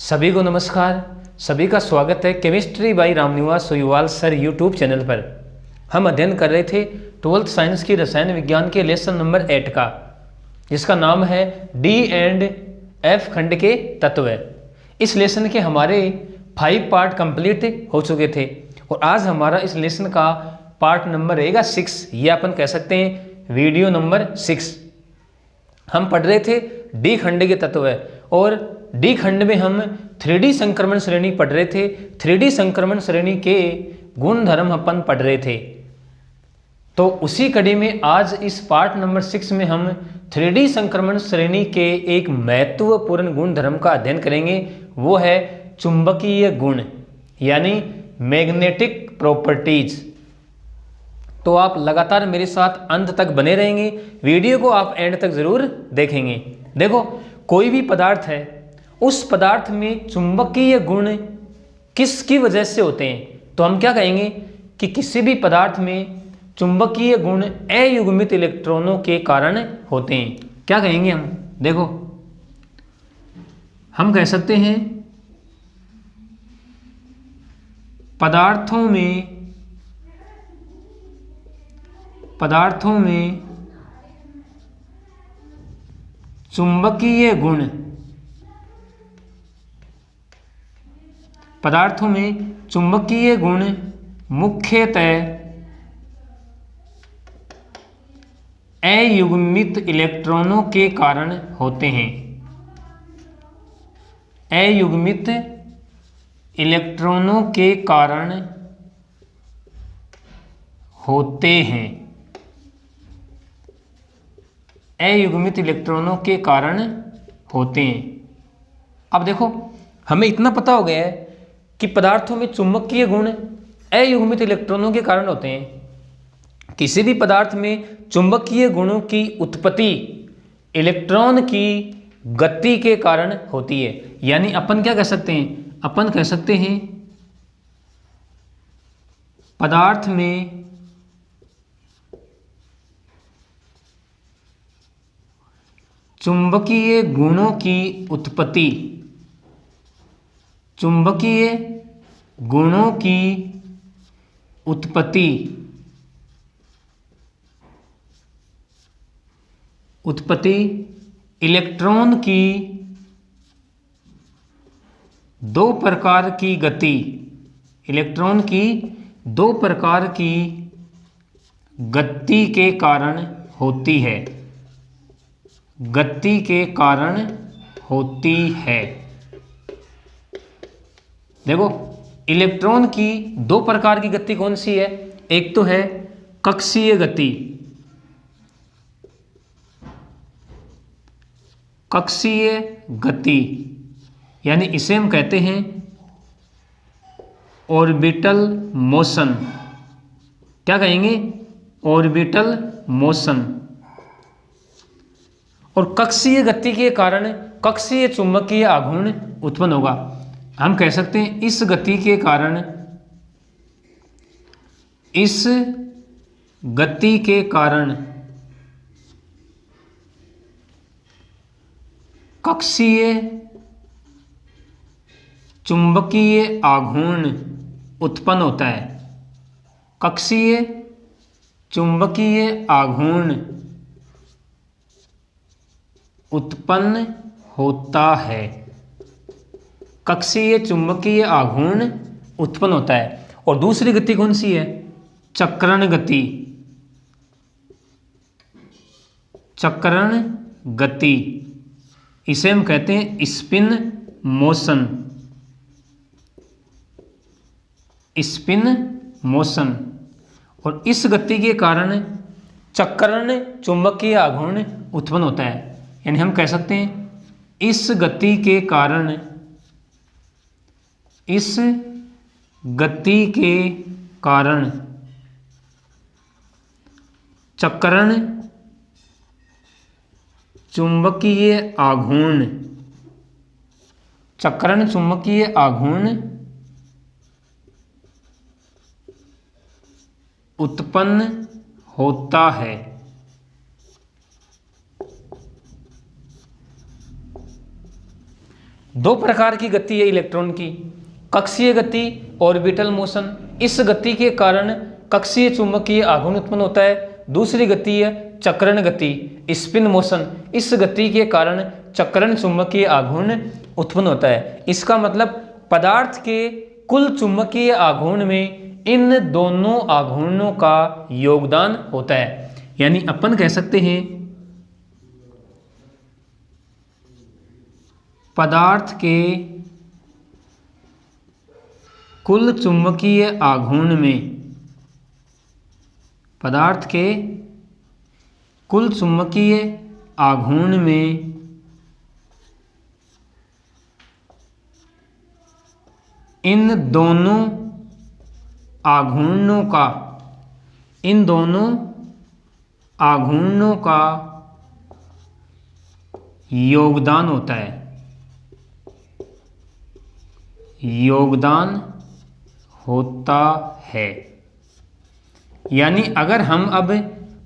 सभी को नमस्कार। सभी का स्वागत है chemistry by Ramniwas Soyuwal sir YouTube channel पर। हम अध्ययन कर रहे थे 12th साइंस की रसायन विज्ञान के लेसन नंबर 8 का, जिसका नाम है डी एंड एफ खंड के तत्व। इस लेसन के हमारे 5 पार्ट कंप्लीट हो चुके थे और आज हमारा इस लेसन का पार्ट नंबर रहेगा 6, या अपन कह सकते हैं वीडियो नंबर 6। हम पढ़ रहे थे डी खंड के तत्व और डी खंड में हम 3D संक्रमण श्रेणी पढ़ रहे थे। 3D संक्रमण श्रेणी के गुण धर्म अपन पढ़ रहे थे। तो उसी कड़ी में आज इस पार्ट नंबर 6 में हम 3D संक्रमण श्रेणी के एक महत्वपूर्ण गुण धर्म का अध्ययन करेंगे। वो है चुंबकीय गुण, यानी मैग्नेटिक प्रॉपर्टीज। तो आप लगातार मेरे साथ अंत तक बने रहेंगे, वीडियो को आप एंड तक जरूर देखेंगे। देखो, कोई भी पदार्थ है, उस पदार्थ में चुंबकीय गुण किसकी वजह से होते हैं, तो हम क्या कहेंगे कि किसी भी पदार्थ में चुंबकीय गुण अयुग्मित इलेक्ट्रॉनों के कारण होते हैं। क्या कहेंगे हम? देखो, हम कह सकते हैं पदार्थों में चुंबकीय गुण, पदार्थों में चुंबकीय गुण मुख्यतः अयुग्मित इलेक्ट्रॉनों के कारण होते हैं। अयुग्मित इलेक्ट्रॉनों के कारण होते हैं। अयुग्मित इलेक्ट्रॉनों के कारण होते हैं। अब देखो, हमें इतना पता हो गया है कि पदार्थों में चुंबकीय गुण अयुग्मित इलेक्ट्रॉनों के कारण होते हैं। किसी भी पदार्थ में चुंबकीय गुणों की उत्पत्ति इलेक्ट्रॉन की गति के कारण होती है। यानी अपन क्या कह सकते हैं? अपन कह सकते हैं पदार्थ में चुंबकीय गुणों की उत्पत्ति, चुंबकीय गुणों की उत्पत्ति इलेक्ट्रॉन की दो प्रकार की गति, इलेक्ट्रॉन की दो प्रकार की गति के कारण होती है, गति के कारण होती है। देखो, इलेक्ट्रॉन की दो प्रकार की गति कौन सी है? एक तो है कक्षीय गति, कक्षीय गति, यानी इसे हम कहते हैं ऑर्बिटल मोशन। क्या कहेंगे? Orbital motion. और कक्षीय गति के कारण कक्षीय चुंबकीय आघूर्ण उत्पन्न होगा। हम कह सकते हैं इस गति के कारण, इस गति के कारण कक्षीय चुंबकीय आघूर्ण उत्पन्न होता है। कक्षीय चुंबकीय आघूर्ण उत्पन्न होता है। कक्षीय चुंबकीय आघूर्ण उत्पन्न होता है। और दूसरी गति कौन सी है? चक्रण गति, चक्रण गति। इसे हम कहते हैं स्पिन मोशन, स्पिन मोशन। और इस गति के कारण चक्रण चुंबकीय आघूर्ण उत्पन्न होता है। यानी हम कह सकते हैं इस गति के कारण, इस गति के कारण चक्रण चुंबकीय आघूर्ण, चक्रण चुंबकीय आघूर्ण उत्पन्न होता है। दो प्रकार की गति है इलेक्ट्रॉन की, कक्षीय गति, ऑर्बिटल मोशन। इस गति के कारण कक्षीय चुंबकीय आघूर्ण उत्पन्न होता है। दूसरी गति है चक्रण गति, स्पिन मोशन। इस गति के कारण चक्रण चुंबकीय आघूर्ण उत्पन्न होता है। इसका मतलब पदार्थ के कुल चुंबकीय आघूर्ण में इन दोनों आघूर्णों का योगदान होता है। यानी अपन कह सकते हैं पदार्थ के कुल चुंबकीय आघूर्ण में, पदार्थ के कुल चुंबकीय आघूर्ण में इन दोनों आघूर्णों का, इन दोनों आघूर्णों का योगदान होता है, योगदान होता है। यानी अगर हम अब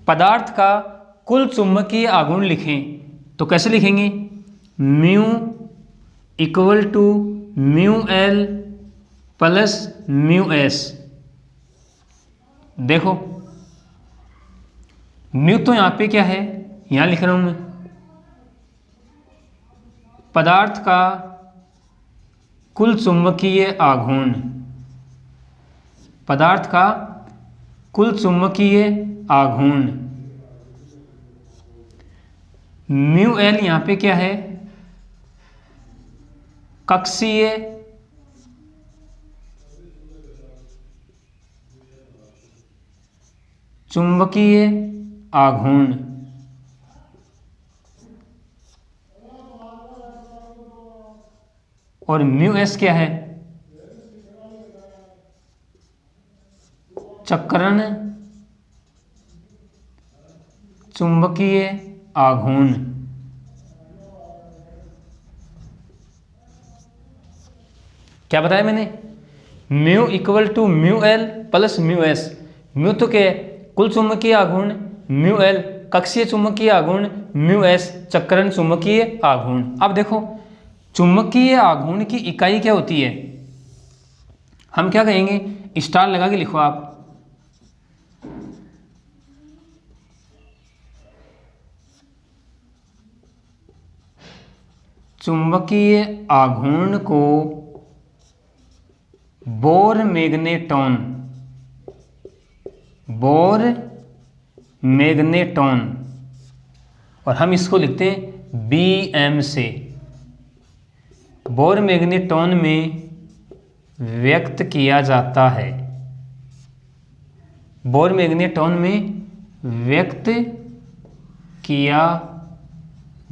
पदार्थ का कुल चुंबकीय आघूर्ण लिखें तो कैसे लिखेंगे? Mu equal to mu L plus mu S. देखो म्यू तो यहाँ पे क्या है, यहाँ लिख रहा हूँ मैं, पदार्थ का कुल चुंबकीय आघूर्ण, पदार्थ का कुल चुंबकीय आघूर्ण। म्यू एल यहाँ पे क्या है, कक्षीय चुंबकीय आघूर्ण। और म्यू एस क्या है, चक्रण चुंबकीय आघूर्ण। क्या बताया मैंने? Mu equal to mu L plus mu S. Mu तो क्या है, कुल चुंबकीय आघूर्ण, म्यू एल कक्षीय चुंबकीय आघूर्ण, म्यू एस चक्रण चुंबकीय आघूर्ण। अब देखो चुंबकीय आघूर्ण की इकाई क्या होती है, हम क्या कहेंगे, स्टार लगा के लिखो आप। चुंबकीय आघूर्ण को बोर मैग्नेटॉन, बोर मैग्नेटॉन, और हम इसको लिखते हैं BM से। बोर मैग्नेटॉन में व्यक्त किया जाता है, बोर मैग्नेटॉन में व्यक्त किया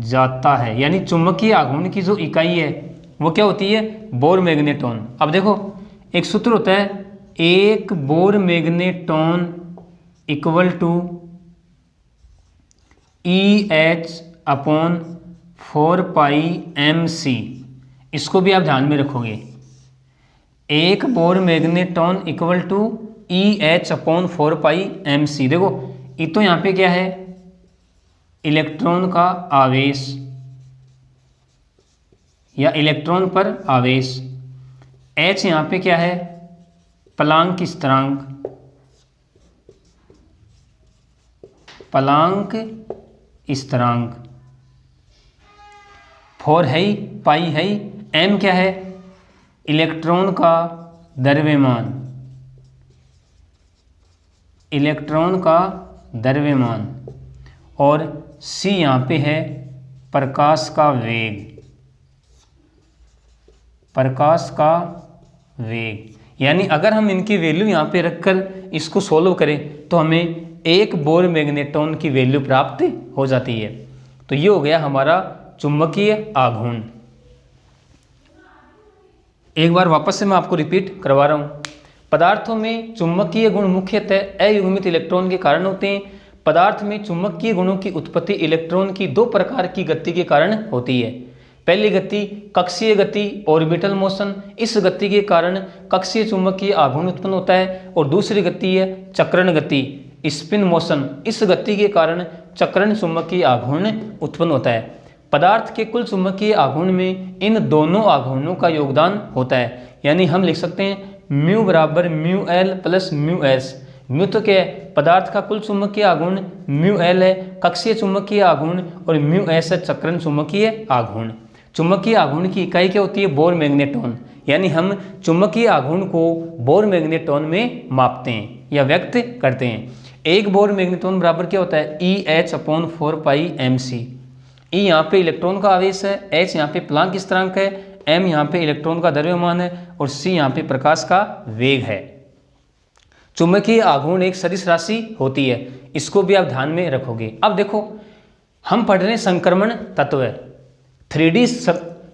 जाता है। यानी चुंबकीय आघूर्ण की जो इकाई है वो क्या होती है, बोर मैग्नेटॉन। अब देखो एक सूत्र होता है, एक bore magneton equal to EH/4πmc। इसको भी आप ध्यान में रखोगे, एक bore magneton equal to EH/4πmc। देखो ये तो यहाँ पे क्या है, इलेक्ट्रॉन का आवेश या इलेक्ट्रॉन पर आवेश। H यहाँ पे क्या है, प्लांक स्थिरांक, प्लांक स्थिरांक। 4 है, पाई है, M क्या है, इलेक्ट्रॉन का द्रव्यमान, इलेक्ट्रॉन का द्रव्यमान। और C यहाँ पे है प्रकाश का वेग, प्रकाश का वेग। यानी अगर हम इनकी वैल्यू यहाँ पे रखकर इसको सोल्व करें तो हमें एक बोर मैग्नेटॉन की वैल्यू प्राप्त हो जाती है। तो ये हो गया हमारा चुंबकीय आघूर्ण। एक बार वापस से मैं आपको रिपीट करवा रहा हूँ। पदार्थों में चुंबकीय गुण मुख्यतः अयुग्मित इलेक्ट्रॉन के कारण होते हैं। पदार्थ में चुंबकीय गुणों की उत्पत्ति इलेक्ट्रॉन की दो प्रकार की गति के कारण होती है। पहली गति कक्षीय गति, ऑर्बिटल मोशन। इस गति के कारण कक्षीय चुंबकीय आघूर्ण उत्पन्न होता है। और दूसरी गति है चक्रण गति, स्पिन मोशन। इस गति के कारण चक्रण चुंबकीय आघूर्ण उत्पन्न होता है। पदार्थ के कुल चुंबकीय आघूर्ण में इन दोनों आघूर्णों का योगदान होता है। यानी हम लिख सकते हैं म्यू बराबर mu L plus mu S. Mu तो क्या है, पदार्थ का कुल चुंबकीय आघूर्ण, म्यू एल है कक्षीय चुंबकीय आघूर्ण और म्यू एस है चक्रण चुंबकीय आघूर्ण। चुंबकीय आघूर्ण की इकाई क्या होती है, बोर मैग्नेटॉन। यानी हम चुंबकीय आघूर्ण को बोर मैग्नेटॉन में मापते हैं या व्यक्त करते हैं। एक बोर मैग्नेटॉन बराबर क्या होता है, EH/4πmc। ई यहाँ पे इलेक्ट्रॉन का आवेश है, H यहाँ पे प्लांक स्थिरांक है, M यहाँ पे इलेक्ट्रॉन का द्रव्यमान है और C यहाँ पे प्रकाश का वेग है। चुंबकीय आघूर्ण एक सदिश राशि होती है, इसको भी आप ध्यान में रखोगे। अब देखो हम पढ़ रहे हैं संक्रमण तत्व, 3D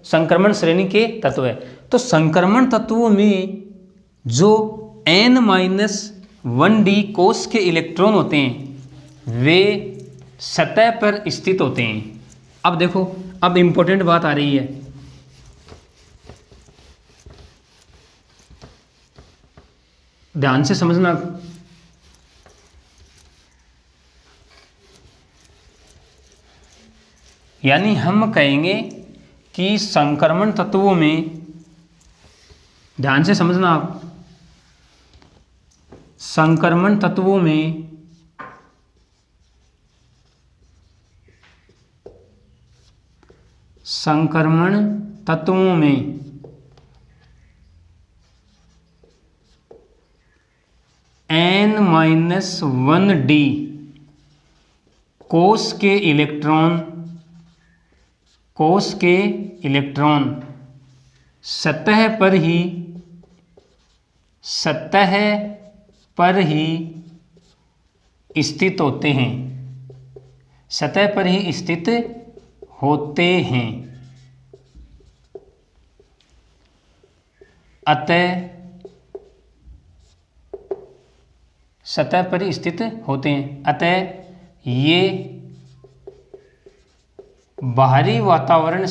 संक्रमण श्रेणी के तत्व है। तो संक्रमण तत्वों में जो n-1d कोष के इलेक्ट्रॉन होते हैं वे सतह पर स्थित होते हैं। अब देखो, अब इंपॉर्टेंट बात आ रही है, ध्यान से समझना। यानी हम कहेंगे कि संक्रमण तत्वों में, ध्यान से समझना आप, संक्रमण तत्वों में n-1d कोष के इलेक्ट्रॉन सतह पर ही स्थित होते हैं, सतह पर ही स्थित होते हैं। अतः सतह पर ही स्थित होते हैं, अतः ये बाहरी वातावरण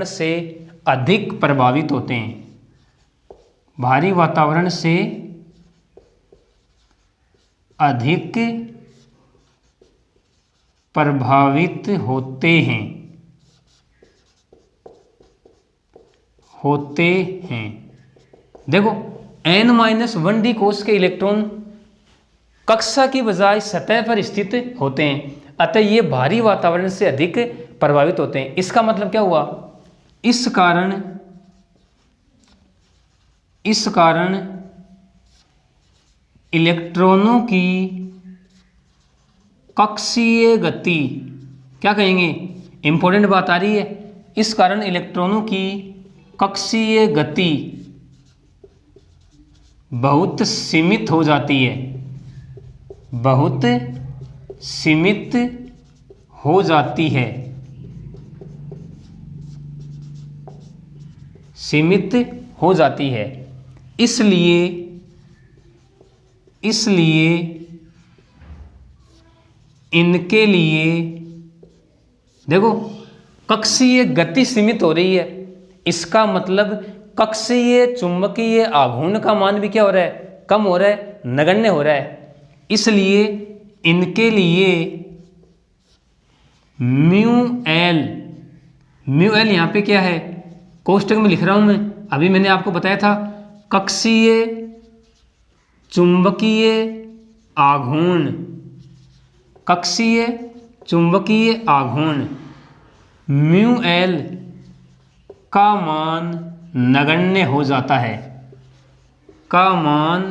से अधिक प्रभावित होते हैं, बाहरी वातावरण से अधिक प्रभावित होते हैं। देखो n-1d कोष के इलेक्ट्रॉन कक्षा की बजाय सतह पर स्थित होते हैं, अतः ये बाहरी वातावरण से अधिक प्रभावित होते हैं। इसका मतलब क्या हुआ, इस कारण इलेक्ट्रॉनों की कक्षीय गति, क्या कहेंगे, इंपॉर्टेंट बात आ रही है, इस कारण इलेक्ट्रॉनों की कक्षीय गति बहुत सीमित हो जाती है, बहुत सीमित हो जाती है, सीमित हो जाती है। इसलिए इनके लिए देखो कक्षीय गति सीमित हो रही है, इसका मतलब कक्षीय चुंबकीय आघूर्ण का मान भी क्या हो रहा है, कम हो रहा है, नगण्य हो रहा है। इसलिए इनके लिए म्यू एल यहाँ पे क्या है, कोष्टक में लिख रहा हूं मैं, अभी मैंने आपको बताया था कक्षीय चुंबकीय आघूर्ण, कक्षीय चुंबकीय आघूर्ण म्यू एल का मान नगण्य हो जाता है, का मान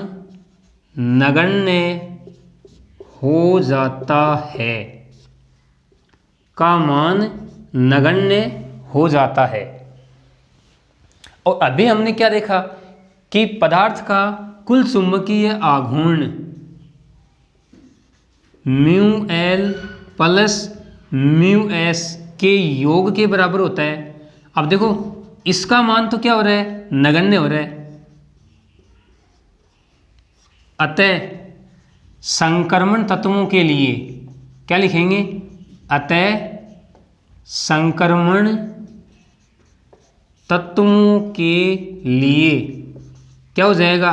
नगण्य हो जाता है, का मान नगण्य हो जाता है। और अभी हमने क्या देखा कि पदार्थ का कुल चुंबकीय आघूर्ण mu L plus mu S के योग के बराबर होता है। अब देखो इसका मान तो क्या हो रहा है, नगण्य हो रहा है, अतः संक्रमण तत्वों के लिए क्या लिखेंगे, अतः संक्रमण तत्वों के लिए क्या हो जाएगा,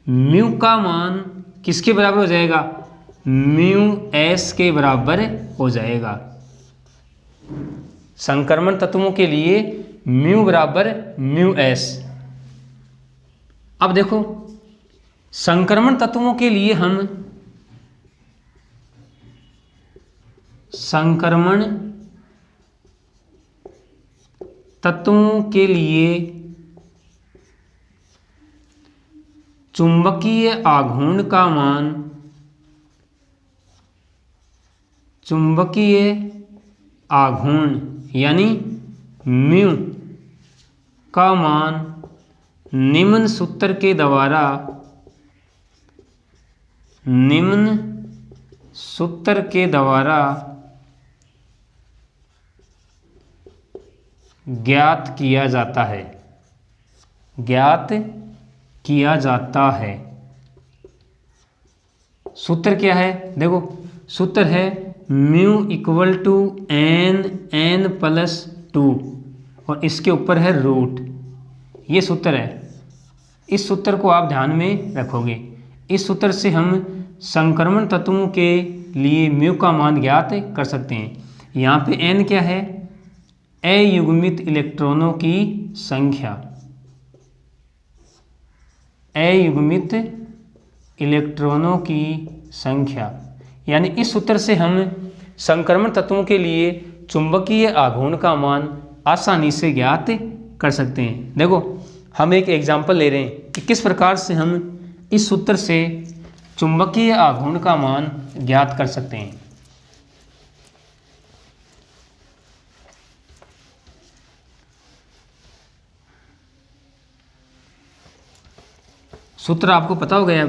म्यू का मान किसके बराबर हो जाएगा, म्यू एस के बराबर हो जाएगा। संक्रमण तत्वों के लिए म्यू बराबर म्यू एस। अब देखो संक्रमण तत्वों के लिए हम संक्रमण तत्वों के लिए चुंबकीय आघूर्ण का मान चुंबकीय आघूर्ण यानी म्यू का मान निम्न सूत्र के द्वारा ज्ञात किया जाता है। सूत्र क्या है? देखो सूत्र है mu equal to N plus 2 और इसके ऊपर है रूट। ये सूत्र है। इस सूत्र को आप ध्यान में रखोगे। इस सूत्र से हम संक्रमण तत्वों के लिए म्यू का मान ज्ञात कर सकते हैं। यहाँ पे एन क्या है? अयुग्मित इलेक्ट्रॉनों की संख्या। अयुग्मित इलेक्ट्रॉनों की संख्या यानी इस सूत्र से हम संक्रमण तत्वों के लिए चुंबकीय आघूर्ण का मान आसानी से ज्ञात कर सकते हैं। देखो हम एक एग्जाम्पल ले रहे हैं कि किस प्रकार से हम इस सूत्र से चुंबकीय आघूर्ण का मान ज्ञात कर सकते हैं। सूत्र आपको पता हो गया।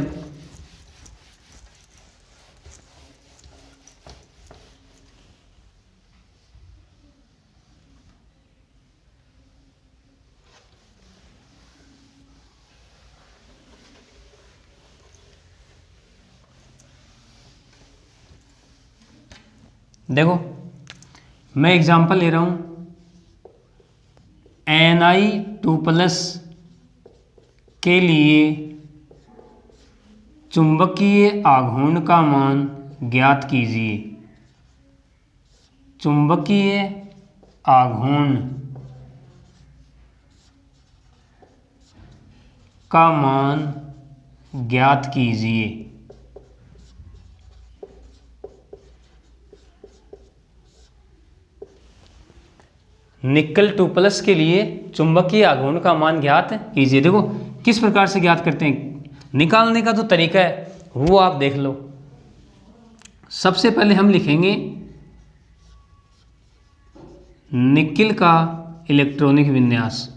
देखो मैं एग्जांपल ले रहा हूं Ni2+ के लिए चुंबकीय आघूर्ण का मान ज्ञात कीजिए। चुंबकीय आघूर्ण का मान ज्ञात कीजिए। निकल 2+ के लिए चुंबकीय आघूर्ण का मान ज्ञात कीजिए। देखो किस प्रकार से ज्ञात करते हैं, निकालने का जो तरीका है वो आप देख लो। सबसे पहले हम लिखेंगे निकिल का इलेक्ट्रॉनिक विन्यास।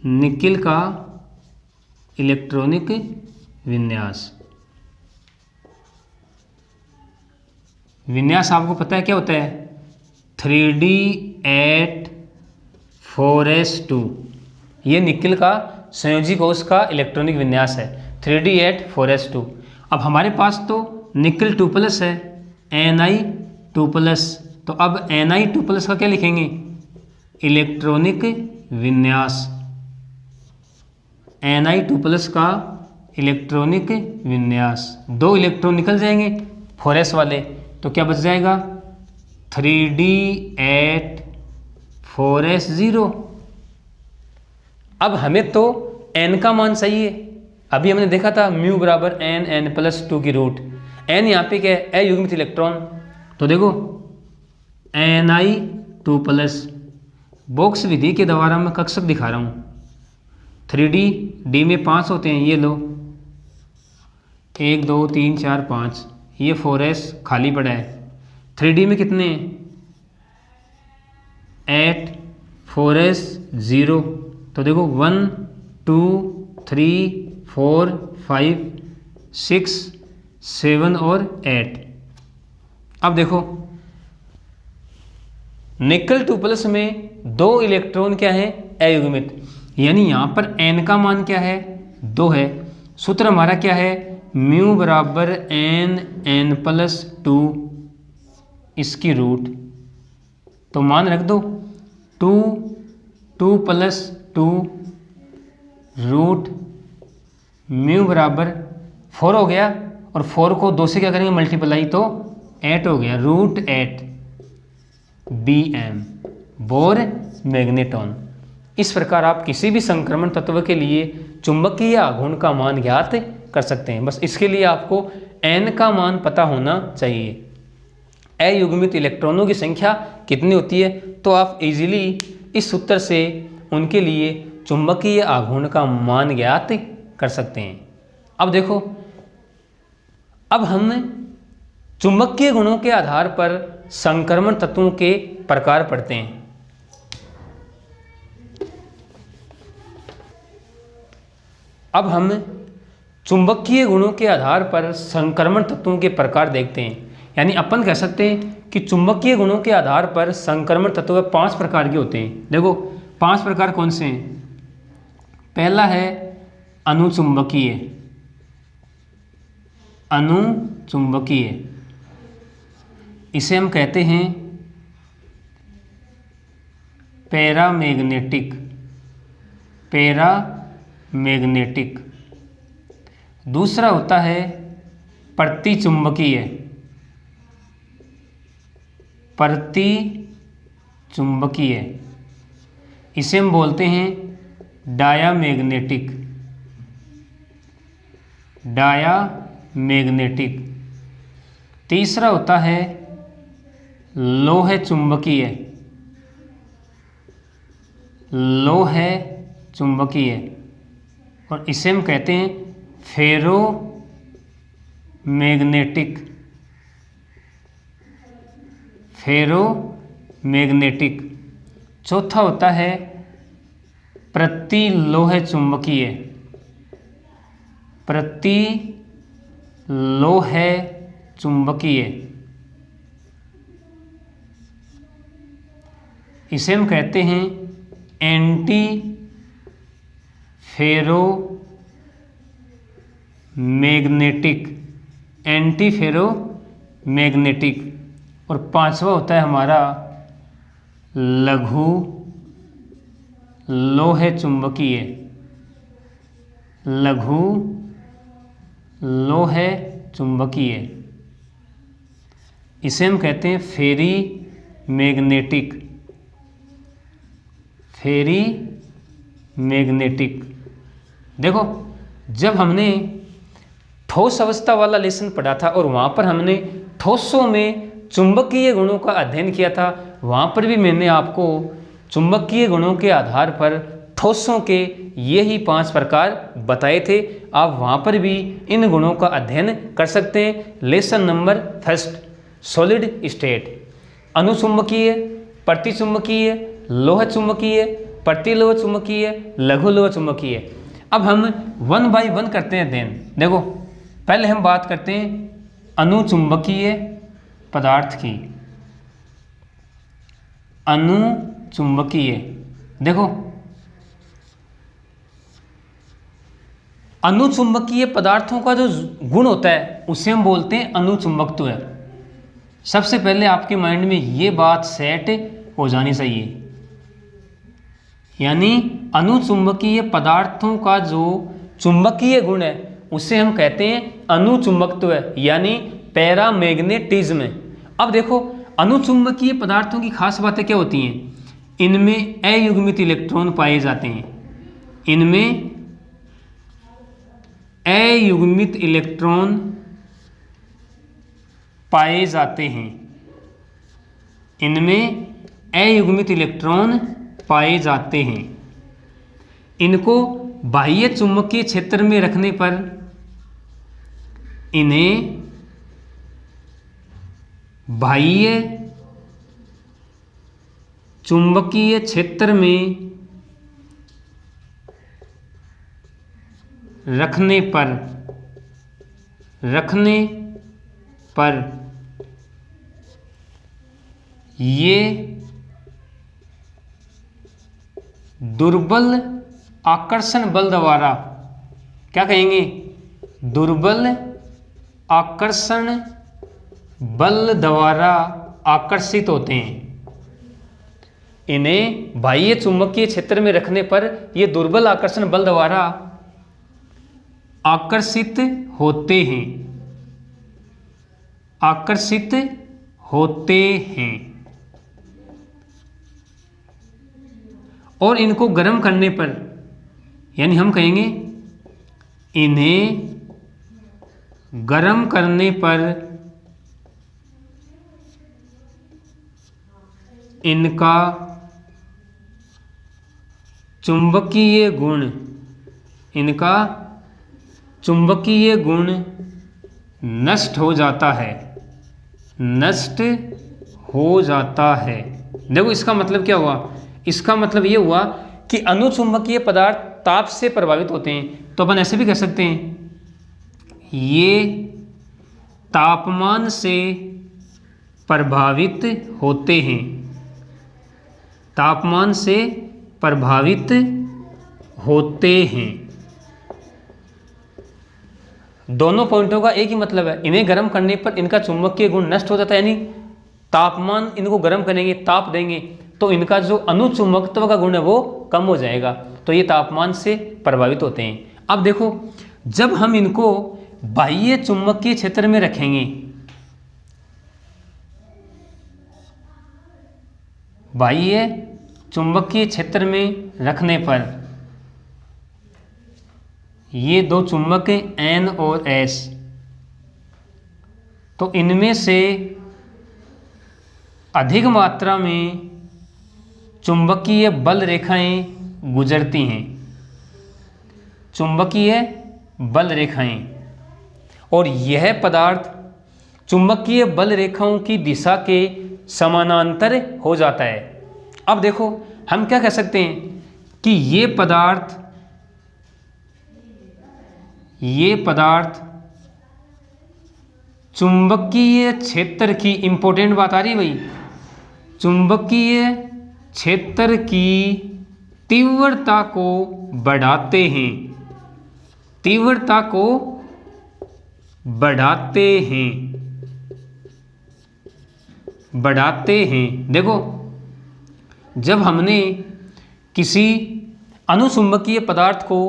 निकिल का इलेक्ट्रॉनिक विन्यास। विन्यास आपको पता है क्या होता है? 3D8 4s2। ये निकिल का संयोजी कोष का इलेक्ट्रॉनिक विन्यास है 3D8 4s2। अब हमारे पास तो निकिल 2+ है Ni2+। तो अब Ni2+ का क्या लिखेंगे? इलेक्ट्रॉनिक विन्यास। Ni2+ का इलेक्ट्रॉनिक विन्यास। 2 इलेक्ट्रॉन निकल जाएंगे 4s वाले, तो क्या बच जाएगा? 3D8 4s0। अब हमें तो n का मान चाहिए। अभी हमने देखा था म्यू बराबर n+2 की रूट। n यहाँ पे क्या है? अयुग्मित इलेक्ट्रॉन। तो देखो Ni2+, बॉक्स विधि के द्वारा मैं कक्षक दिखा रहा हूँ। 3D में 5 होते हैं, ये लो 1 2 3 4 5। ये 4s खाली पड़ा है। 3D में कितने हैं? 8 4s0। तो देखो 1 2 3 4 5 6 7 और 8। अब देखो निकल 2+ में 2 इलेक्ट्रॉन क्या है? अयुग्मित। यानी यहाँ पर n का मान क्या है? 2 है। सूत्र हमारा क्या है? म्यू बराबर n+2 इसकी रूट। तो मान रख दो 2 + 2 रूट म्यू बराबर 4 हो गया और 4 को 2 से क्या करेंगे मल्टीप्लाई, तो 8 हो गया, √8 Bm बोर मैग्नेटॉन। इस प्रकार आप किसी भी संक्रमण तत्व के लिए चुंबकीय आघूर्ण का मान ज्ञात कर सकते हैं। बस इसके लिए आपको n का मान पता होना चाहिए। अयुग्मित इलेक्ट्रॉनों की संख्या कितनी होती है, तो आप इजीली इस सूत्र से उनके लिए चुंबकीय आघूर्ण का मान ज्ञात कर सकते हैं। अब देखो, अब हम चुंबकीय गुणों के आधार पर संक्रमण तत्वों के प्रकार पढ़ते हैं। अब हम चुंबकीय गुणों के आधार पर संक्रमण तत्वों के प्रकार देखते हैं। यानी अपन कह सकते हैं कि चुंबकीय गुणों के आधार पर संक्रमण तत्व 5 प्रकार के होते हैं। देखो 5 प्रकार कौन से हैं। पहला है अनुचुंबकीय, अनुचुंबकीय इसे हम कहते हैं पैरामैग्नेटिक, पैरामैग्नेटिक। दूसरा होता है प्रतिचुंबकीय, प्रतिचुंबकीय इसे हम बोलते हैं डायामैग्नेटिक, डायामैग्नेटिक। तीसरा होता है लोह चुंबकीय, लोह चुंबकीय और इसे हम कहते हैं फेरोमैग्नेटिक, फेरोमैग्नेटिक। चौथा होता है प्रतिलोह चुंबकीय, प्रतिलोह चुंबकीय इसे हम कहते हैं एंटी फेरोमैग्नेटिक, एंटी फेरोमैग्नेटिक। और पांचवा होता है हमारा लघु लोह चुंबकीय, लघु लोह चुंबकीय इसे हम कहते हैं फेरी मैग्नेटिक, फेरी मैग्नेटिक। देखो जब हमने ठोस अवस्था वाला लेसन पढ़ा था और वहाँ पर हमने ठोसों में चुंबकीय गुणों का अध्ययन किया था, वहाँ पर भी मैंने आपको चुंबकीय गुणों के आधार पर ठोसों के ये ही 5 प्रकार बताए थे। आप वहाँ पर भी इन गुणों का अध्ययन कर सकते हैं। लेसन नंबर 1 सॉलिड स्टेट, अनुचुंबकीय, प्रतिचुंबकीय, लोह चुंबकीय, प्रतिलोह चुंबकीय, लघु लोह चुंबकीय। अब हम 1 बाय 1 करते हैं अध्ययन। देखो पहले हम बात करते हैं अनुचुंबकीय पदार्थ की, अनुचुंबकीय। देखो अनुचुंबकीय पदार्थों का जो गुण होता है उसे हम बोलते हैं अनुचुंबकत्व। सबसे पहले आपके माइंड में ये बात सेट हो जानी चाहिए, यानी अनुचुंबकीय पदार्थों का जो चुंबकीय गुण है उसे हम कहते हैं अनुचुंबकत्व, यानी पैरामैग्नेटिज्म। अब देखो अनुचुंबकीय पदार्थों की खास बातें क्या होती हैं। इनमें अयुग्मित इलेक्ट्रॉन पाए जाते हैं, इनमें अयुग्मित इलेक्ट्रॉन पाए जाते हैं, इनमें अयुग्मित इलेक्ट्रॉन पाए जाते हैं। इनको बाह्य चुंबकीय क्षेत्र में रखने पर इन्हें बाह्य चुंबकीय क्षेत्र में रखने पर ये दुर्बल आकर्षण बल द्वारा, क्या कहेंगे, दुर्बल आकर्षण बल द्वारा आकर्षित होते हैं। इन्हें बाह्य चुंबकीय क्षेत्र में रखने पर ये दुर्बल आकर्षण बल द्वारा आकर्षित होते हैं। आकर्षित होते हैं और इनको गर्म करने पर, यानी हम कहेंगे इन्हें गर्म करने पर इनका चुंबकीय गुण नष्ट हो जाता है। देखो इसका मतलब क्या हुआ, इसका मतलब ये हुआ कि अनुचुंबकीय पदार्थ ताप से प्रभावित होते हैं। तो अपन ऐसे भी कह सकते हैं, ये तापमान से प्रभावित होते हैं, तापमान से प्रभावित होते हैं। दोनों पॉइंटों का एक ही मतलब है, इन्हें गर्म करने पर इनका चुंबकीय गुण नष्ट हो जाता है, यानी तापमान इनको गर्म करेंगे, ताप देंगे तो इनका जो अनुचुंबकत्व का गुण है वो कम हो जाएगा, तो ये तापमान से प्रभावित होते हैं। अब देखो जब हम इनको बाह्य चुंबकीय क्षेत्र में रखेंगे, बाह्य चुंबकीय क्षेत्र में रखने पर ये दो चुंबक N और S, तो इनमें से अधिक मात्रा में चुंबकीय बल रेखाएं गुजरती हैं, चुंबकीय बल रेखाएं, और यह पदार्थ चुंबकीय बल रेखाओं की दिशा के समानांतर हो जाता है। अब देखो हम क्या कह सकते हैं कि ये पदार्थ चुंबकीय क्षेत्र की, इंपॉर्टेंट बात आ रही है भाई, चुंबकीय क्षेत्र की तीव्रता को बढ़ाते हैं, तीव्रता को बढ़ाते हैं। देखो जब हमने किसी अनुचुंबकीय पदार्थ को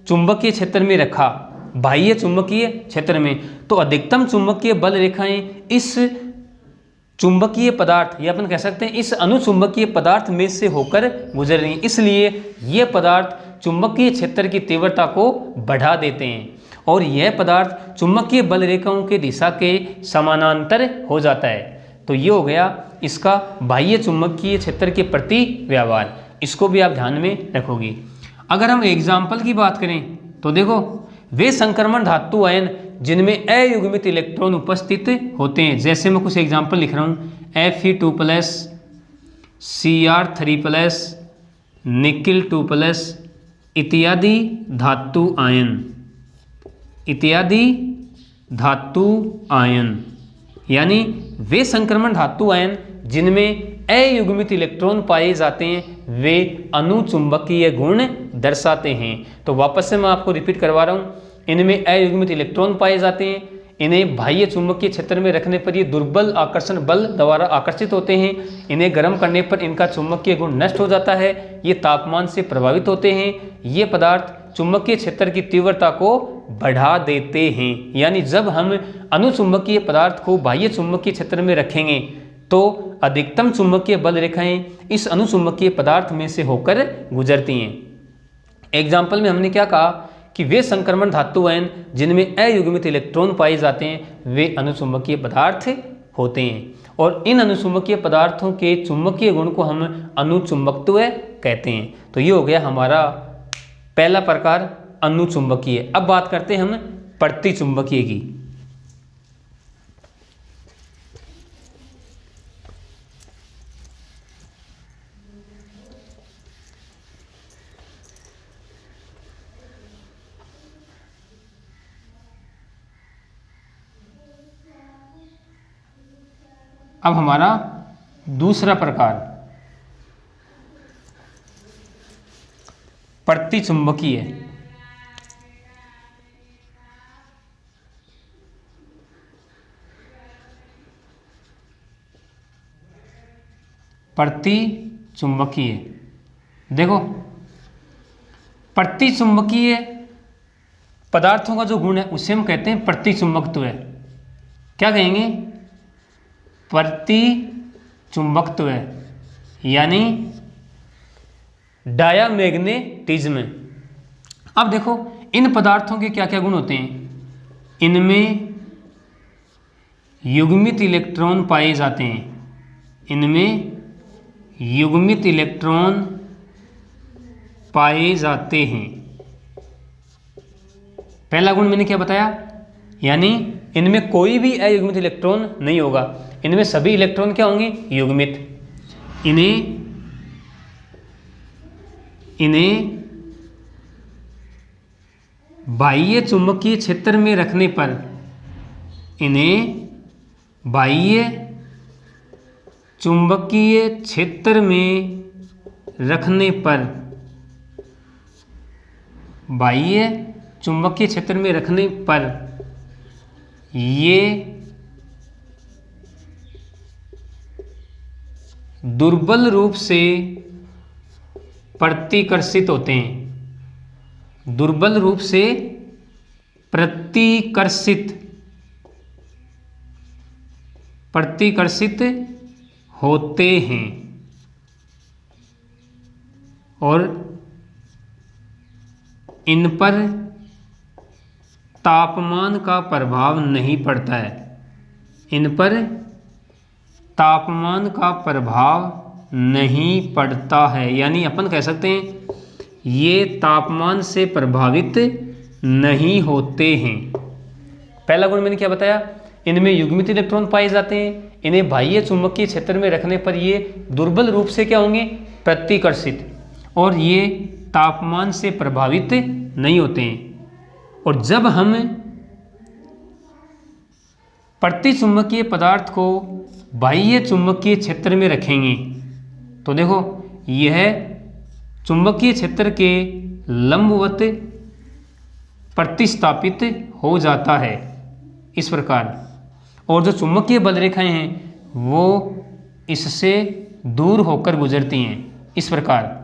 चुंबकीय क्षेत्र में रखा, बाह्य चुंबकीय क्षेत्र में, तो अधिकतम चुंबकीय बल रेखाएं इस चुंबकीय पदार्थ, या अपन कह सकते हैं इस अनुचुंबकीय पदार्थ में से होकर गुजर रही हैं, इसलिए ये पदार्थ चुंबकीय क्षेत्र की तीव्रता को बढ़ा देते हैं और यह पदार्थ चुंबकीय बल रेखाओं की दिशा के समानांतर हो जाता है। तो ये हो गया इसका बाह्य चुंबकीय क्षेत्र के प्रति व्यवहार, इसको भी आप ध्यान में रखोगे। अगर हम एग्जाम्पल की बात करें तो देखो वे संक्रमण धातु आयन जिनमें अयुग्मित इलेक्ट्रॉन उपस्थित होते हैं, जैसे मैं कुछ एग्जाम्पल लिख रहा हूँ, Fe2+, Cr3+, निकिल 2+, इत्यादि धातु आयन, यानी वे संक्रमण धातु आयन जिनमें अयुग्मित इलेक्ट्रॉन पाए जाते हैं वे अनुचुंबकीय गुण दर्शाते हैं। तो वापस से मैं आपको रिपीट करवा रहा हूँ, इनमें अयुग्मित इलेक्ट्रॉन पाए जाते हैं, इन्हें बाह्य चुंबकीय क्षेत्र में रखने पर ये दुर्बल आकर्षण बल द्वारा आकर्षित होते हैं, इन्हें गर्म करने पर इनका चुंबकीय गुण नष्ट हो जाता है, ये तापमान से प्रभावित होते हैं, ये पदार्थ चुंबकीय क्षेत्र की तीव्रता को बढ़ा देते हैं। यानी जब हम अनुचुंबकीय पदार्थ को बाह्य चुंबकीय क्षेत्र में रखेंगे तो अधिकतम चुंबकीय बल रेखाएं इस अनुचुंबकीय पदार्थ में से होकर गुजरती हैं। एग्जाम्पल में हमने क्या कहा कि वे संक्रमण धातु आयन जिनमें अयुग्मित इलेक्ट्रॉन पाए जाते हैं वे अनुचुंबकीय पदार्थ होते हैं, और इन अनुचुंबकीय पदार्थों के चुंबकीय गुण को हम अनुचुंबकत्व कहते हैं। तो ये हो गया हमारा पहला प्रकार अनुचुंबकीय। अब बात करते हैं हम प्रतिचुंबकीय की। अब हमारा दूसरा प्रकार प्रतिचुंबकीय। प्रतिचुंबकीय देखो, प्रतिचुंबकीय पदार्थों का जो गुण है उसे हम कहते हैं प्रतिचुंबकत्व। क्या कहेंगे? प्रति चुंबकत्व यानी डायामैग्नेटिज्म। अब देखो इन पदार्थों के क्या क्या गुण होते हैं। इनमें युग्मित इलेक्ट्रॉन पाए जाते हैं, इनमें युग्मित इलेक्ट्रॉन पाए जाते हैं। पहला गुण मैंने क्या बताया, यानी इनमें कोई भी अयुग्मित इलेक्ट्रॉन नहीं होगा, इनमें सभी इलेक्ट्रॉन क्या होंगे, युग्मित। इन्हें बाह्य चुंबकीय क्षेत्र में रखने पर, इन्हें बाह्य चुंबकीय क्षेत्र में रखने पर, बाह्य चुंबकीय क्षेत्र में रखने पर ये दुर्बल रूप से प्रतिकर्षित होते हैं, दुर्बल रूप से प्रतिकर्षित होते हैं और इन पर तापमान का प्रभाव नहीं पड़ता है, इन पर तापमान का प्रभाव नहीं पड़ता है। यानी अपन कह सकते हैं ये तापमान से प्रभावित नहीं होते हैं। पहला गुण मैंने क्या बताया, इनमें युग्मित इलेक्ट्रॉन पाए जाते हैं, इन्हें बाह्य चुंबकीय क्षेत्र में रखने पर ये दुर्बल रूप से क्या होंगे, प्रतिकर्षित, और ये तापमान से प्रभावित नहीं होते हैं। और जब हम प्रतिचुंबकीय पदार्थ को बाह्य चुंबकीय क्षेत्र में रखेंगे तो देखो यह चुंबकीय क्षेत्र के लंबवत प्रतिस्थापित हो जाता है इस प्रकार, और जो चुंबकीय बल रेखाएं हैं वो इससे दूर होकर गुजरती हैं इस प्रकार।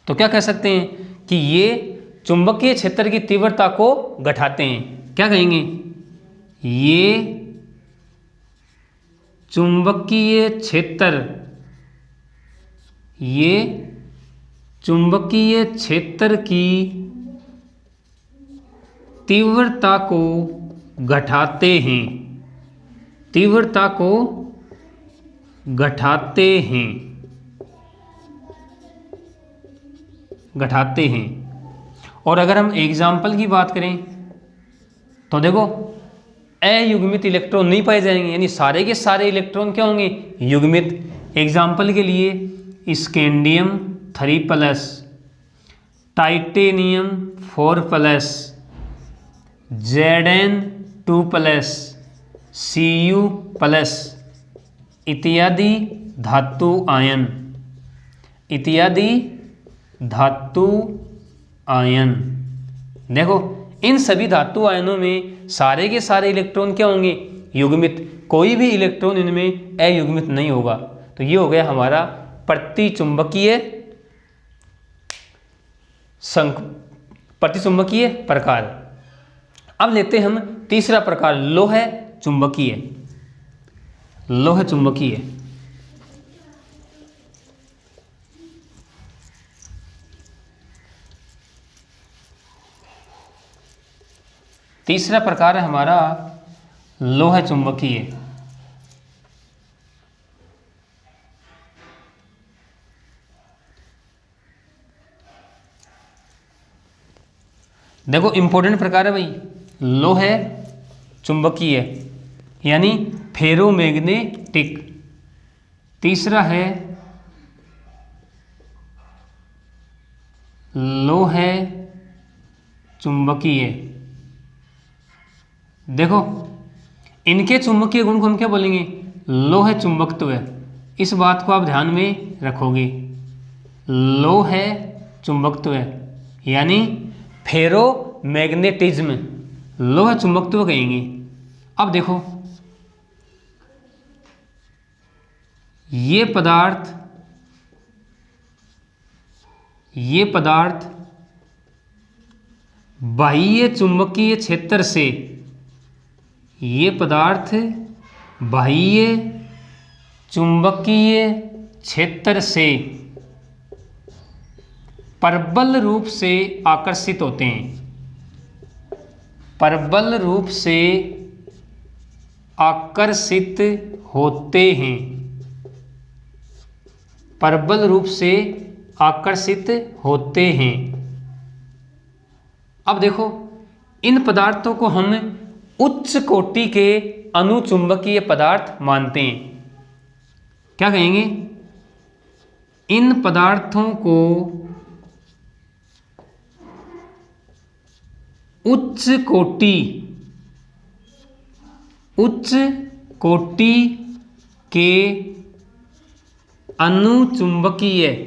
तो क्या कह सकते हैं कि ये चुंबकीय क्षेत्र की तीव्रता को घटाते हैं। क्या कहेंगे, ये चुंबकीय क्षेत्र की तीव्रता को घटाते हैं, तीव्रता को घटाते हैं। और अगर हम एग्जाम्पल की बात करें तो देखो अयुग्मित इलेक्ट्रॉन नहीं पाए जाएंगे, यानी सारे के सारे इलेक्ट्रॉन क्या होंगे, युग्मित। एग्जाम्पल के लिए स्कैंडियम 3+, टाइटेनियम 4+, Zn2+, Cu+ इत्यादि धातु आयन। देखो इन सभी धातु आयनों में सारे के सारे इलेक्ट्रॉन क्या होंगे, युग्मित, कोई भी इलेक्ट्रॉन इनमें अयुग्मित नहीं होगा। तो ये हो गया हमारा प्रतिचुंबकीय प्रकार। अब लेते हम तीसरा प्रकार, लोह चुंबकीय। तीसरा प्रकार है हमारा लोह चुंबकीय। देखो इंपॉर्टेंट प्रकार है भाई, लोह चुंबकीय यानी फेरोमैग्नेटिक। तीसरा है लोह चुंबकीय। देखो इनके चुंबकीय गुण को हम क्या बोलेंगे, लोह चुंबकत्व। इस बात को आप ध्यान में रखोगे, लोह चुंबकत्व यानी फेरोमैग्नेटिज्म, लोह चुंबकत्व कहेंगे। अब देखो ये पदार्थ बाह्य चुंबकीय क्षेत्र से ये पदार्थ बाह्य चुंबकीय क्षेत्र से प्रबल रूप से आकर्षित होते हैं। प्रबल रूप से आकर्षित होते हैं। प्रबल रूप से आकर्षित होते हैं। अब देखो, इन पदार्थों को हम उच्च कोटि के अनुचुंबकीय पदार्थ मानते हैं। क्या कहेंगे? इन पदार्थों को उच्च कोटि के अनुचुंबकीय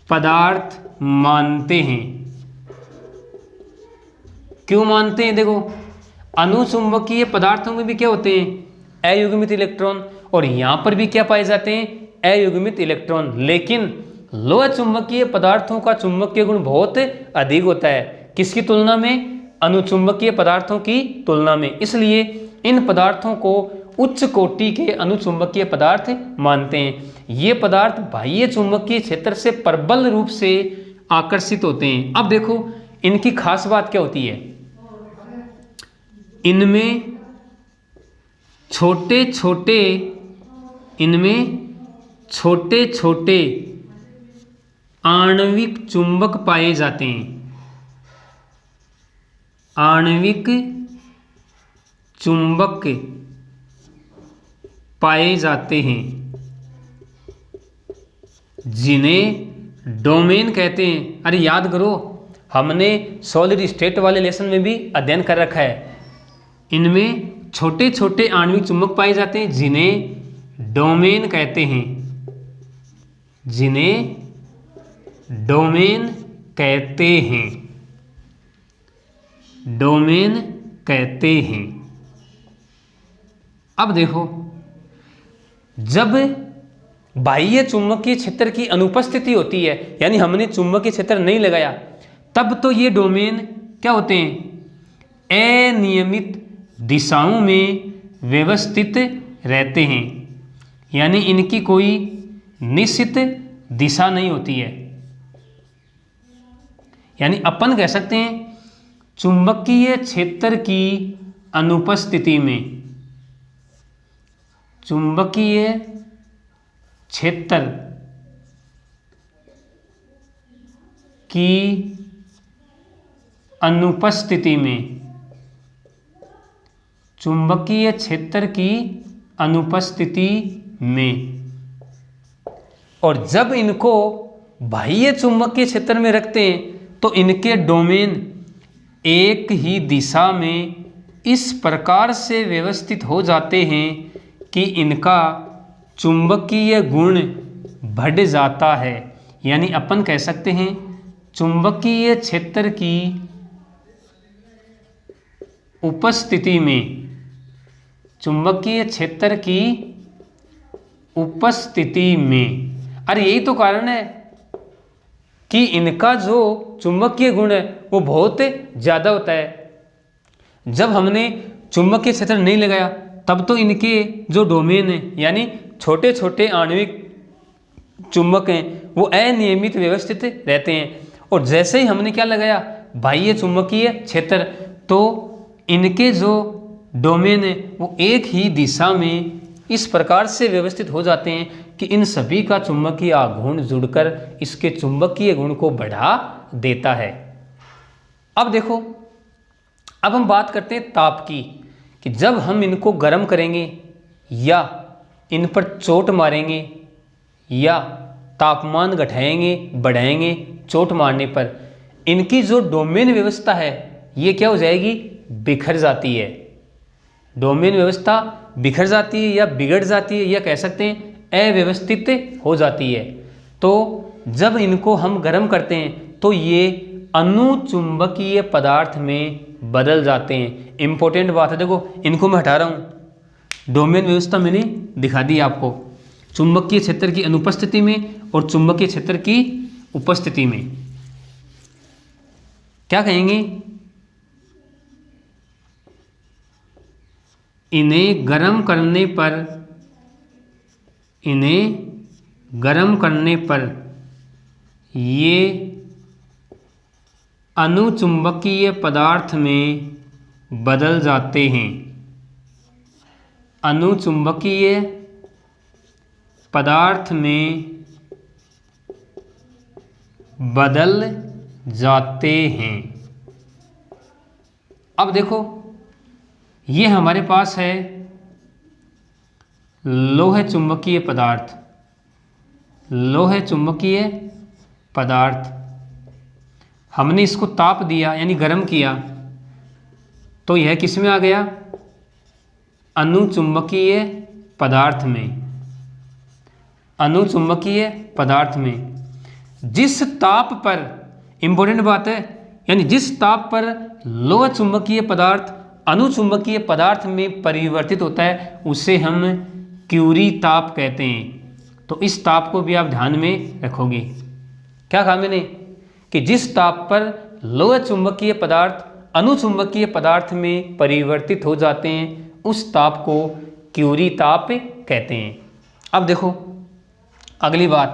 पदार्थ मानते हैं। क्यों मानते हैं? देखो, अनुचुंबकीय पदार्थों में भी क्या होते हैं? अयुग्मित इलेक्ट्रॉन, और यहां पर भी क्या पाए जाते हैं? अयुग्मित इलेक्ट्रॉन। लेकिन लोह चुंबकीय पदार्थों का चुंबकीय गुण बहुत अधिक होता है। किसकी तुलना में? अनुचुंबकीय पदार्थों की तुलना में। इसलिए इन पदार्थों को उच्च कोटि के अनुचुंबकीय पदार्थ मानते हैं। ये पदार्थ बाह्य चुंबकीय क्षेत्र से प्रबल रूप से आकर्षित होते हैं। अब देखो, इनकी खास बात क्या होती है? इनमें छोटे छोटे आणविक चुंबक पाए जाते हैं। आणविक चुंबक पाए जाते हैं, जिन्हें डोमेन कहते हैं। अरे याद करो, हमने सॉलिड स्टेट वाले लेसन में भी अध्ययन कर रखा है। इनमें छोटे छोटे आणविक चुंबक पाए जाते हैं, जिन्हें डोमेन कहते हैं। जिन्हें डोमेन कहते हैं। डोमेन कहते हैं। अब देखो, जब बाह्य चुंबकीय क्षेत्र की अनुपस्थिति होती है, यानी हमने चुंबकीय क्षेत्र नहीं लगाया, तब तो ये डोमेन क्या होते हैं? अनियमित दिशाओं में व्यवस्थित रहते हैं। यानी इनकी कोई निश्चित दिशा नहीं होती है। यानी अपन कह सकते हैं, चुंबकीय क्षेत्र की अनुपस्थिति में, चुंबकीय क्षेत्र की अनुपस्थिति में, चुंबकीय क्षेत्र की अनुपस्थिति में, और जब इनको बाह्य चुंबकीय क्षेत्र में रखते हैं तो इनके डोमेन एक ही दिशा में इस प्रकार से व्यवस्थित हो जाते हैं कि इनका चुंबकीय गुण बढ़ जाता है। यानी अपन कह सकते हैं, चुंबकीय क्षेत्र की उपस्थिति में, चुंबकीय क्षेत्र की उपस्थिति में, अरे यही तो कारण है कि इनका जो चुंबकीय गुण है वो बहुत ज़्यादा होता है। जब हमने चुंबकीय क्षेत्र नहीं लगाया तब तो इनके जो डोमेन है, यानी छोटे छोटे आणविक चुंबक हैं, वो अनियमित व्यवस्थित रहते हैं। और जैसे ही हमने क्या लगाया? बाह्य चुंबकीय क्षेत्र, तो इनके जो डोमेन है वो एक ही दिशा में इस प्रकार से व्यवस्थित हो जाते हैं कि इन सभी का चुंबकीय आघूर्ण जुड़कर इसके चुंबकीय गुण को बढ़ा देता है। अब देखो, अब हम बात करते हैं ताप की, कि जब हम इनको गर्म करेंगे या इन पर चोट मारेंगे या तापमान घटाएंगे बढ़ाएंगे, चोट मारने पर इनकी जो डोमेन व्यवस्था है ये क्या हो जाएगी? बिखर जाती है। डोमेन व्यवस्था बिखर जाती है या बिगड़ जाती है, या कह सकते हैं अव्यवस्थित हो जाती है। तो जब इनको हम गर्म करते हैं तो ये अनुचुंबकीय पदार्थ में बदल जाते हैं। इंपॉर्टेंट बात है, देखो इनको मैं हटा रहा हूँ। डोमेन व्यवस्था मैंने दिखा दी आपको, चुंबकीय क्षेत्र की अनुपस्थिति में और चुंबकीय क्षेत्र की उपस्थिति में। क्या कहेंगे, इन्हें गर्म करने पर, इन्हें गर्म करने पर ये अनुचुंबकीय पदार्थ में बदल जाते हैं। अनुचुंबकीय पदार्थ में बदल जाते हैं। अब देखो ये हमारे पास है लोह चुंबकीय पदार्थ, लोह चुंबकीय पदार्थ। हमने इसको ताप दिया यानी गर्म किया, तो यह किस में आ गया, अनुचुंबकीय पदार्थ में। अनुचुंबकीय पदार्थ में जिस ताप पर, इंपॉर्टेंट बात है, यानी जिस ताप पर लोह चुंबकीय पदार्थ अनुचुंबकीय पदार्थ में परिवर्तित होता है उसे हम क्यूरी ताप कहते हैं। तो इस ताप को भी आप ध्यान में रखोगे। क्या कहा मैंने कि जिस ताप पर लोह चुंबकीय पदार्थ अनुचुंबकीय पदार्थ में परिवर्तित हो जाते हैं उस ताप को क्यूरी ताप कहते हैं। अब देखो अगली बात,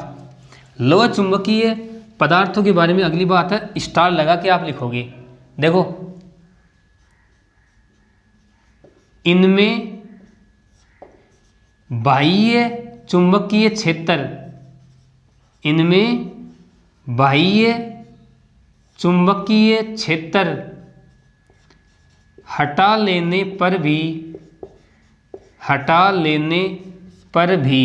लोह चुंबकीय पदार्थों के बारे में अगली बात है, स्टार लगा के आप लिखोगे। देखो इनमें बाह्य चुंबकीय क्षेत्र, इनमें बाह्य चुंबकीय क्षेत्र हटा लेने पर भी, हटा लेने पर भी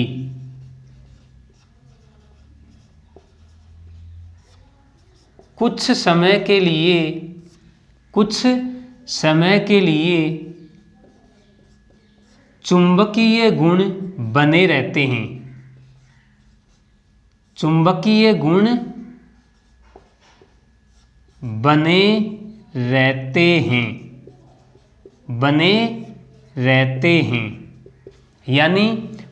कुछ समय के लिए, कुछ समय के लिए चुंबकीय गुण बने रहते हैं। चुंबकीय गुण बने रहते हैं, बने रहते हैं। यानी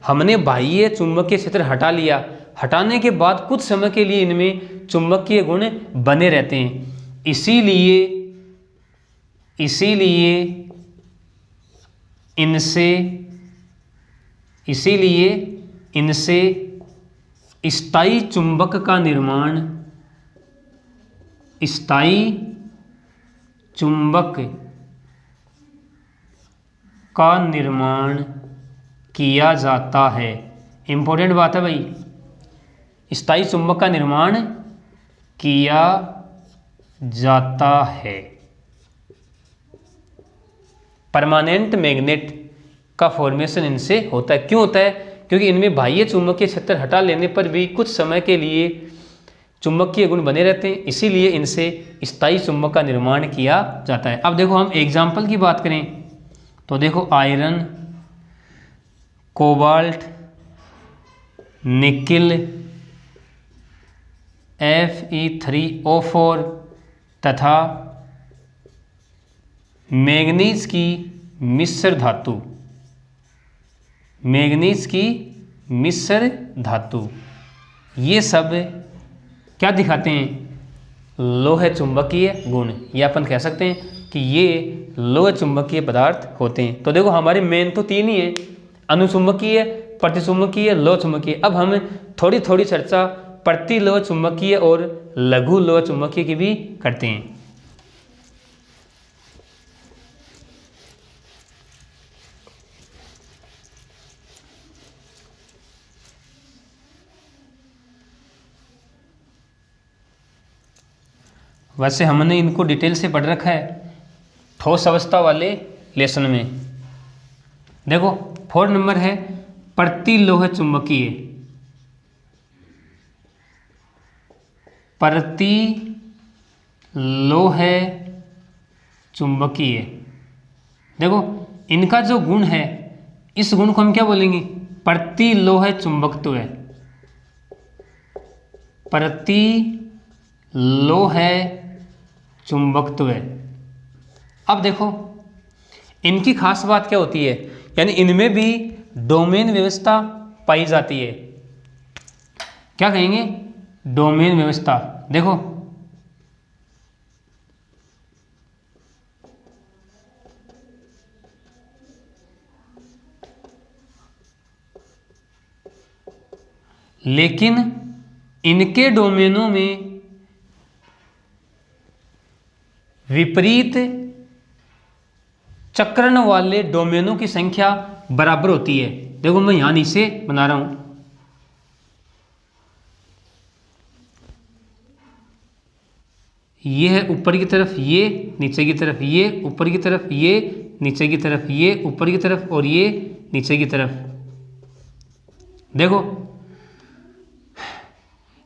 हमने बाह्य चुंबकीय क्षेत्र हटा लिया, हटाने के बाद कुछ समय के लिए इनमें चुंबकीय गुण बने रहते हैं। इसीलिए इनसे स्थायी चुंबक का निर्माण, स्थायी चुंबक का निर्माण किया जाता है। इंपॉर्टेंट बात है भाई, स्थायी चुंबक का निर्माण किया जाता है। परमानेंट मैग्नेट का फॉर्मेशन इनसे होता है। क्यों होता है? क्योंकि इनमें बाह्य चुंबकीय क्षेत्र हटा लेने पर भी कुछ समय के लिए चुंबकीय गुण बने रहते हैं, इसीलिए इनसे स्थायी चुंबक का निर्माण किया जाता है। अब देखो हम एग्जाम्पल की बात करें तो देखो आयरन, कोबाल्ट, निकिल, Fe3O4 तथा मैग्नीज की मिश्र धातु, मैग्नीज की मिश्र धातु, ये सब क्या दिखाते हैं? लोह चुंबकीय गुण। ये अपन कह सकते हैं कि ये लोह चुंबकीय पदार्थ होते हैं। तो देखो हमारे मेन तो तीन ही हैं, अनुचुंबकीय, प्रतिचुंबकीय, लोह चुंबकीय। अब हम थोड़ी थोड़ी चर्चा प्रति लोह चुंबकीय और लघु लोह चुंबकीय की भी करते हैं। वैसे हमने इनको डिटेल से पढ़ रखा है ठोस अवस्था वाले लेसन में। देखो 4 नंबर है प्रति लोह चुंबकीय, प्रति लोह चुंबकीय। देखो इनका जो गुण है, इस गुण को हम क्या बोलेंगे? प्रति लोह चुंबकत्व, प्रति लोह चुंबकत्व। अब देखो इनकी खास बात क्या होती है, यानी इनमें भी डोमेन व्यवस्था पाई जाती है। क्या कहेंगे? डोमेन व्यवस्था। देखो लेकिन इनके डोमेनों में विपरीत चक्रण वाले डोमेनों की संख्या बराबर होती है। देखो मैं यहां नीचे बना रहा हूं, ये है ऊपर की तरफ, ये नीचे की तरफ, ये ऊपर की तरफ, ये नीचे की तरफ, ये ऊपर की तरफ और ये नीचे की तरफ। देखो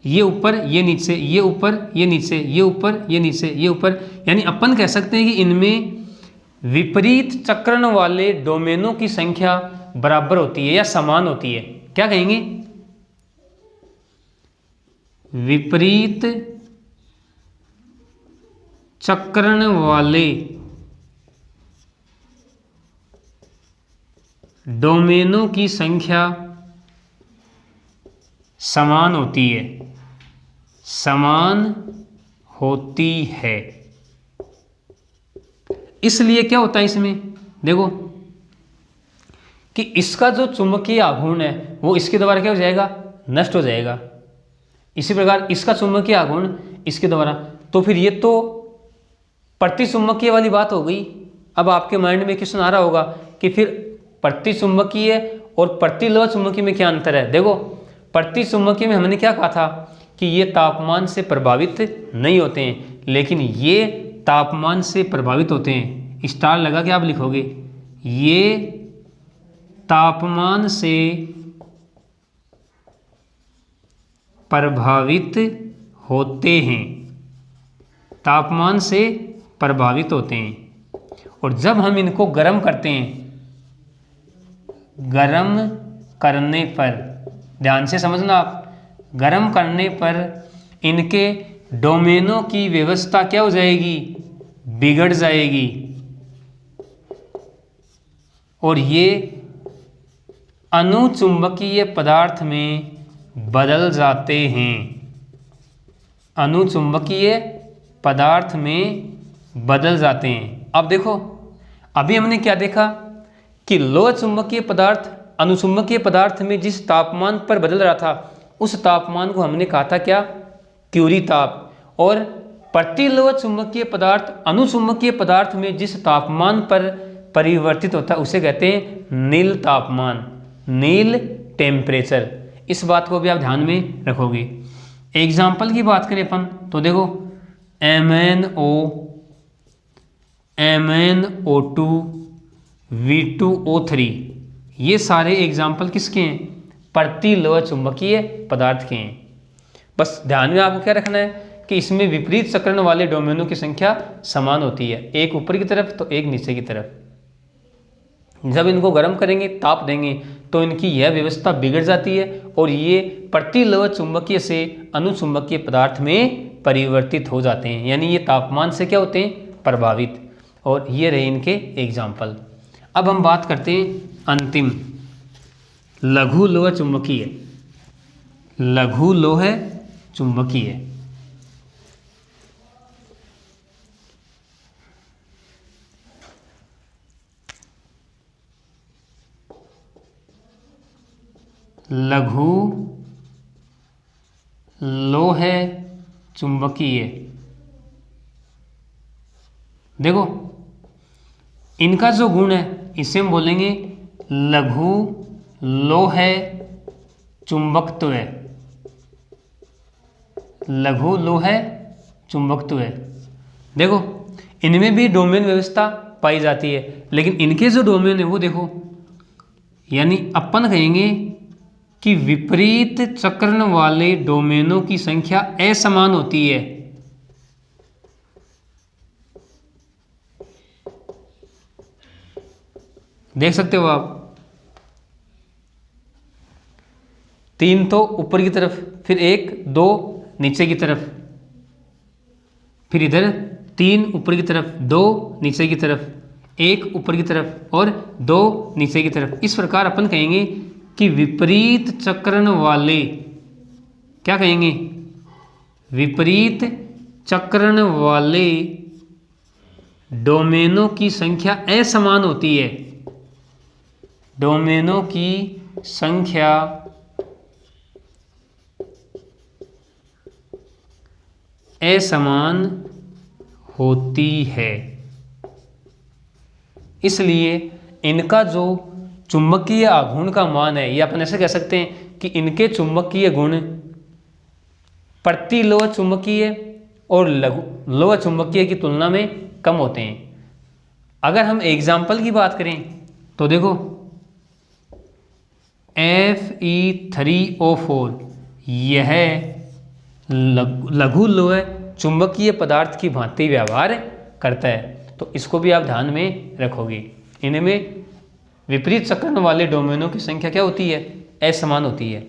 ये ऊपर, ये नीचे, ये ऊपर, ये नीचे, ये ऊपर, ये नीचे, ये ऊपर, यानी अपन कह सकते हैं कि इनमें विपरीत चक्रण वाले डोमेनों की संख्या बराबर होती है या समान होती है। क्या कहेंगे? विपरीत चक्रण वाले डोमेनों की संख्या समान होती है, समान होती है। इसलिए क्या होता है इसमें, देखो कि इसका जो चुंबकीय आघूर्ण है वो इसके द्वारा क्या हो जाएगा, नष्ट हो जाएगा। इसी प्रकार इसका चुंबकीय आघूर्ण इसके द्वारा, तो फिर ये तो प्रतिचुंबकीय वाली बात हो गई। अब आपके माइंड में क्वेश्चन आ रहा होगा कि फिर प्रतिचुंबकीय और प्रतिलोह चुंबकीय में क्या अंतर है। देखो प्रतिचुंबकीय में हमने क्या कहा था कि ये तापमान से प्रभावित नहीं होते हैं, लेकिन ये तापमान से प्रभावित होते हैं। स्टार लगा के आप लिखोगे, ये तापमान से प्रभावित होते हैं, तापमान से प्रभावित होते हैं। और जब हम इनको गर्म करते हैं, गर्म करने पर, ध्यान से समझना आप, गर्म करने पर इनके डोमेनों की व्यवस्था क्या हो जाएगी, बिगड़ जाएगी और ये अनुचुंबकीय पदार्थ में बदल जाते हैं, अनुचुंबकीय पदार्थ में बदल जाते हैं। अब देखो अभी हमने क्या देखा कि लोह चुंबकीय पदार्थ अनुचुंबकीय पदार्थ में जिस तापमान पर बदल रहा था उस तापमान को हमने कहा था क्या, क्यूरी ताप। और प्रतिलोह चुंबकीय पदार्थ अनुचुंबकीय पदार्थ में जिस तापमान पर परिवर्तित होता है उसे कहते हैं नील तापमान, नील टेम्परेचर। इस बात को भी आप ध्यान में रखोगे। एग्जाम्पल की बात करें अपन तो देखो MnO, MnO2, V2O3, ये सारे एग्जाम्पल किसके हैं, प्रतिलोह चुंबकीय पदार्थ के हैं। बस ध्यान में आपको क्या रखना है कि इसमें विपरीत चक्रण वाले डोमेनों की संख्या समान होती है, एक ऊपर की तरफ तो एक नीचे की तरफ। जब इनको गर्म करेंगे, ताप देंगे तो इनकी यह व्यवस्था बिगड़ जाती है और ये प्रतिलोह चुंबकीय से अनुचुंबकीय पदार्थ में परिवर्तित हो जाते हैं, यानी ये तापमान से क्या होते हैं, प्रभावित। और ये रहे इनके एग्जाम्पल। अब हम बात करते हैं अंतिम, लघु लोह चुंबकीय, लघु लोह चुंबकीय। लघु लोह चुंबकीय, देखो इनका जो गुण है इसे हम बोलेंगे लघु लोह चुंबकत्व, लघु लोह चुंबकत्व। देखो इनमें भी डोमेन व्यवस्था पाई जाती है, लेकिन इनके जो डोमेन है वो देखो, यानी अपन कहेंगे कि विपरीत चक्रण वाले डोमेनों की संख्या असमान होती है। देख सकते हो आप, 3 तो ऊपर की तरफ, फिर 1 2 नीचे की तरफ, फिर इधर 3 ऊपर की तरफ, 2 नीचे की तरफ, 1 ऊपर की तरफ और 2 नीचे की तरफ। इस प्रकार अपन कहेंगे कि विपरीत चक्रण वाले, क्या कहेंगे, विपरीत चक्रण वाले डोमेनों की संख्या असमान होती है, डोमेनों की संख्या असमान होती है, इसलिए इनका जो चुंबकीय आघूर्ण का मान है, ये अपन ऐसे कह सकते हैं कि इनके चुंबकीय गुण प्रति लोह चुंबकीय और लोह चुंबकीय की तुलना में कम होते हैं। अगर हम एग्जाम्पल की बात करें तो देखो Fe3O4 यह लघु लोह चुंबकीय पदार्थ की भांति व्यवहार करता है, तो इसको भी आप ध्यान में रखोगे। इनमें विपरीत चक्रण वाले डोमेनों की संख्या क्या होती है? असमान होती है।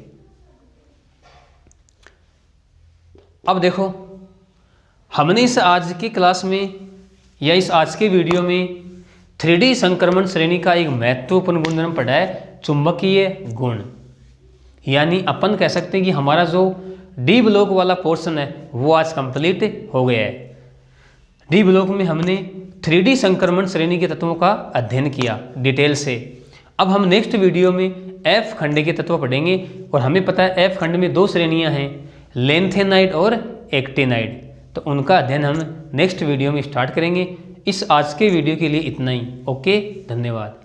अब देखो हमने इस आज की क्लास में या इस आज के वीडियो में 3D संक्रमण श्रेणी का एक महत्वपूर्ण गुणधर्म पढ़ा है, चुंबकीय गुण। यानी अपन कह सकते हैं कि हमारा जो डी ब्लॉक वाला पोर्शन है वो आज कंप्लीट हो गया है। डी ब्लॉक में हमने 3D संक्रमण श्रेणी के तत्वों का अध्ययन किया डिटेल से। अब हम नेक्स्ट वीडियो में एफ खंड के तत्व पढ़ेंगे, और हमें पता है एफ खंड में 2 श्रेणियां हैं, लेंथेनाइड और एक्टिनाइड। तो उनका अध्ययन हम नेक्स्ट वीडियो में स्टार्ट करेंगे। इस आज के वीडियो के लिए इतना ही। ओके, धन्यवाद।